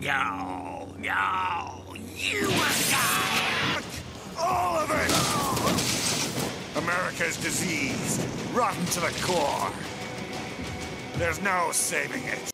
No, you must die! All of it! America's diseased, rotten to the core. There's no saving it.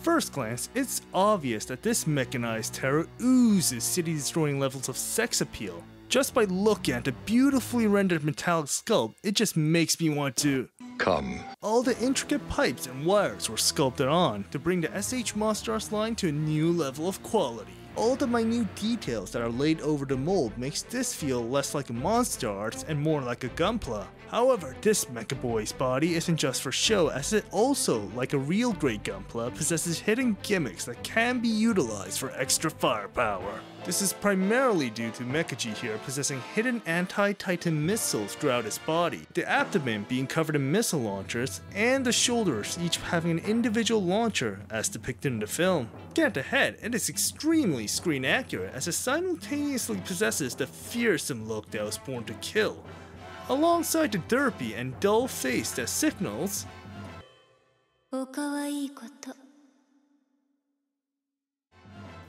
First glance, it's obvious that this mechanized terror oozes city-destroying levels of sex appeal. Just by looking at the beautifully rendered metallic sculpt, it just makes me want to come. All the intricate pipes and wires were sculpted on to bring the SH Monsterarts line to a new level of quality. All the minute details that are laid over the mold makes this feel less like a Monsterarts and more like a Gunpla. However, this Mecha Boy's body isn't just for show, as it also, like a real great Gunpla, possesses hidden gimmicks that can be utilized for extra firepower. This is primarily due to Mechagodzilla here possessing hidden anti-Titan missiles throughout his body, the abdomen being covered in missile launchers, and the shoulders each having an individual launcher as depicted in the film. Looking at the head, it is extremely screen accurate as it simultaneously possesses the fearsome look that was born to kill, alongside the derpy and dull face that signals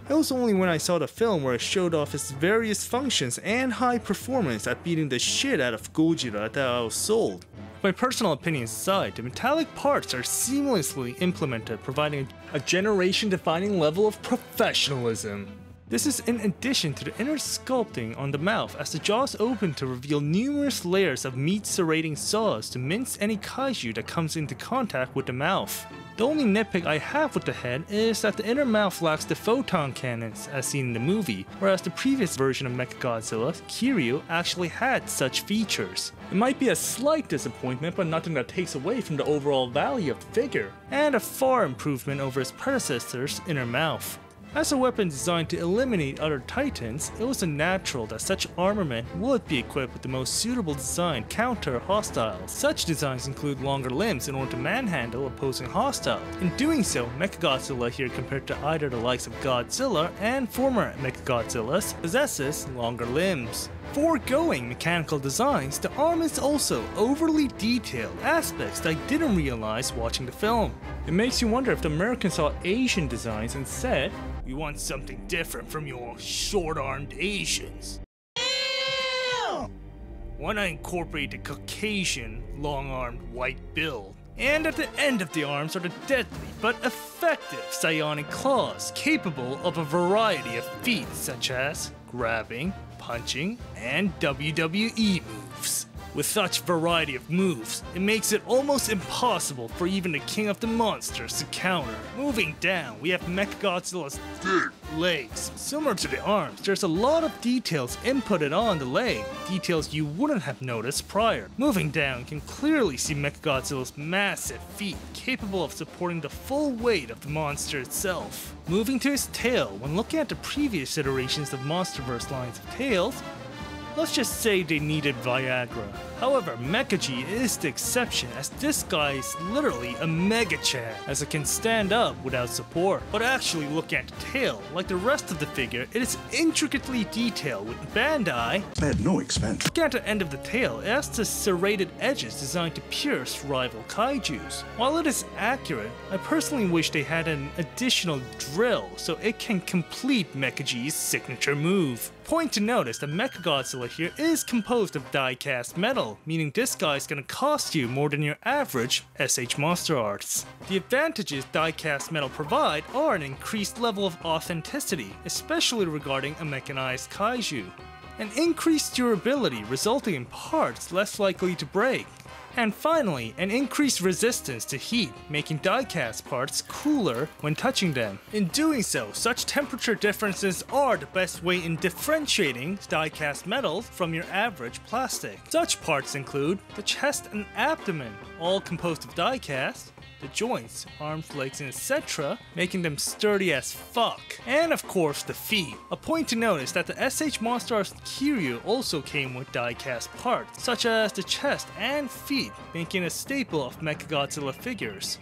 It was only when I saw the film where it showed off its various functions and high performance at beating the shit out of Godzilla that I was sold. My personal opinion aside, the metallic parts are seamlessly implemented, providing a generation-defining level of professionalism. This is in addition to the inner sculpting on the mouth as the jaws open to reveal numerous layers of meat-serrating saws to mince any kaiju that comes into contact with the mouth. The only nitpick I have with the head is that the inner mouth lacks the photon cannons as seen in the movie, whereas the previous version of Mechagodzilla, Kiryu, actually had such features. It might be a slight disappointment, but nothing that takes away from the overall value of the figure, and a far improvement over its predecessor's inner mouth. As a weapon designed to eliminate other titans, it was natural that such armament would be equipped with the most suitable design to counter hostiles. Such designs include longer limbs in order to manhandle opposing hostiles. In doing so, Mechagodzilla here compared to either the likes of Godzilla and former Mechagodzillas possesses longer limbs. Foregoing mechanical designs, the arm is also overly detailed, aspects that I didn't realize watching the film. It makes you wonder if the Americans saw Asian designs and said, "We want something different from your short-armed Asians. Why not incorporate the Caucasian, long-armed white build?" And at the end of the arms are the deadly but effective psionic claws, capable of a variety of feats such as grabbing, punching, and WWE moves. With such variety of moves, it makes it almost impossible for even the king of the monsters to counter. Moving down, we have Mechagodzilla's legs. Similar to the arms, there's a lot of details inputted on the leg, details you wouldn't have noticed prior. Moving down, you can clearly see Mechagodzilla's massive feet, capable of supporting the full weight of the monster itself. Moving to his tail, when looking at the previous iterations of Monsterverse lines of tails, let's just say they needed Viagra. However, Mechagodzilla is the exception, as this guy is literally a Mega-Chan, as it can stand up without support. But actually looking at the tail, like the rest of the figure, it is intricately detailed with Bandai At no expense. Looking at the end of the tail, it has the serrated edges designed to pierce rival kaijus. While it is accurate, I personally wish they had an additional drill so it can complete Mechagodzilla's signature move. Point to notice that Mechagodzilla here is composed of die-cast metal, meaning this guy is gonna cost you more than your average SH Monsterarts. The advantages die-cast metal provide are an increased level of authenticity, especially regarding a mechanized kaiju, an increased durability resulting in parts less likely to break, and finally, an increased resistance to heat, making die-cast parts cooler when touching them. In doing so, such temperature differences are the best way in differentiating die-cast metals from your average plastic. Such parts include the chest and abdomen, all composed of die-cast, the joints, arms, legs, and etc., making them sturdy as fuck. And of course the feet. A point to note is that the SH Monsterarts Kiryu also came with die-cast parts, such as the chest and feet, making a staple of Mechagodzilla figures.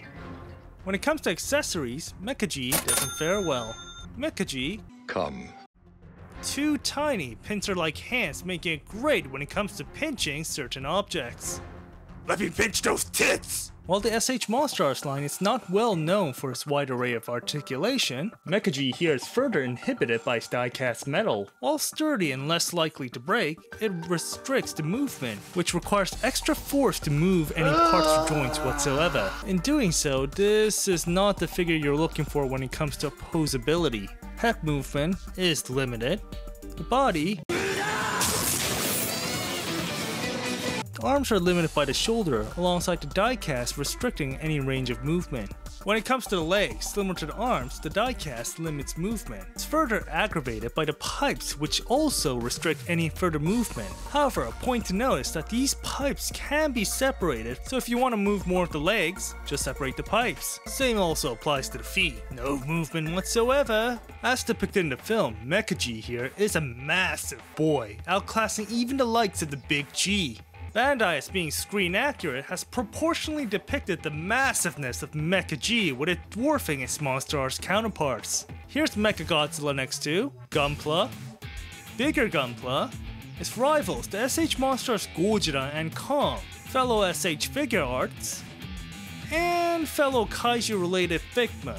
When it comes to accessories, Mechagodzilla doesn't fare well. Mechagodzilla Come. too tiny, pincer-like hands making it great when it comes to pinching certain objects. Let me pinch those tits! While the SH Monsterarts line is not well known for its wide array of articulation, Mechagodzilla here is further inhibited by its die-cast metal. While sturdy and less likely to break, it restricts the movement, which requires extra force to move any parts or joints whatsoever. In doing so, this is not the figure you're looking for when it comes to opposability. Head movement is limited. The body arms are limited by the shoulder, alongside the die-cast restricting any range of movement. When it comes to the legs, similar to the arms, the die-cast limits movement. It's further aggravated by the pipes, which also restrict any further movement. However, a point to note is that these pipes can be separated, so if you want to move more of the legs, just separate the pipes. Same also applies to the feet. No movement whatsoever. As depicted in the film, Mechagodzilla here is a massive boy, outclassing even the likes of the Big G. Bandai, as being screen accurate, has proportionally depicted the massiveness of Mechagodzilla with it dwarfing its Monsterarts counterparts. Here's Mechagodzilla next to Gunpla, bigger Gunpla, its rivals the SH Monsterarts Godzilla and Kong, fellow SH Figure Arts, and fellow Kaiju related Figma.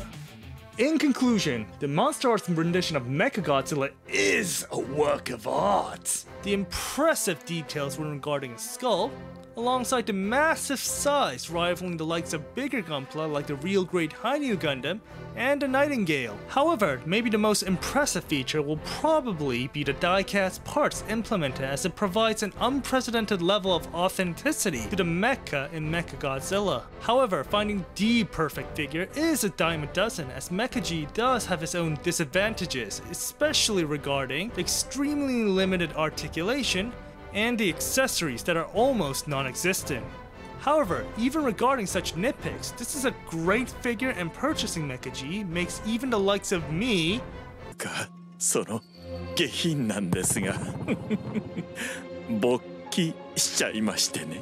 In conclusion, the Monsterarts rendition of Mechagodzilla is a work of art. The impressive details when regarding its skull, alongside the massive size rivaling the likes of bigger Gunpla like the real Great Hainu Gundam and the Nightingale. However, maybe the most impressive feature will probably be the die-cast parts implemented, as it provides an unprecedented level of authenticity to the mecha in Mechagodzilla. However, finding the perfect figure is a dime a dozen, as Mechagodzilla does have its own disadvantages, especially regarding the extremely limited articulation and the accessories that are almost non-existent. However, even regarding such nitpicks, this is a great figure, and purchasing Mechagodzilla makes even the likes of me その下品なんですが勃起しちゃいましてね。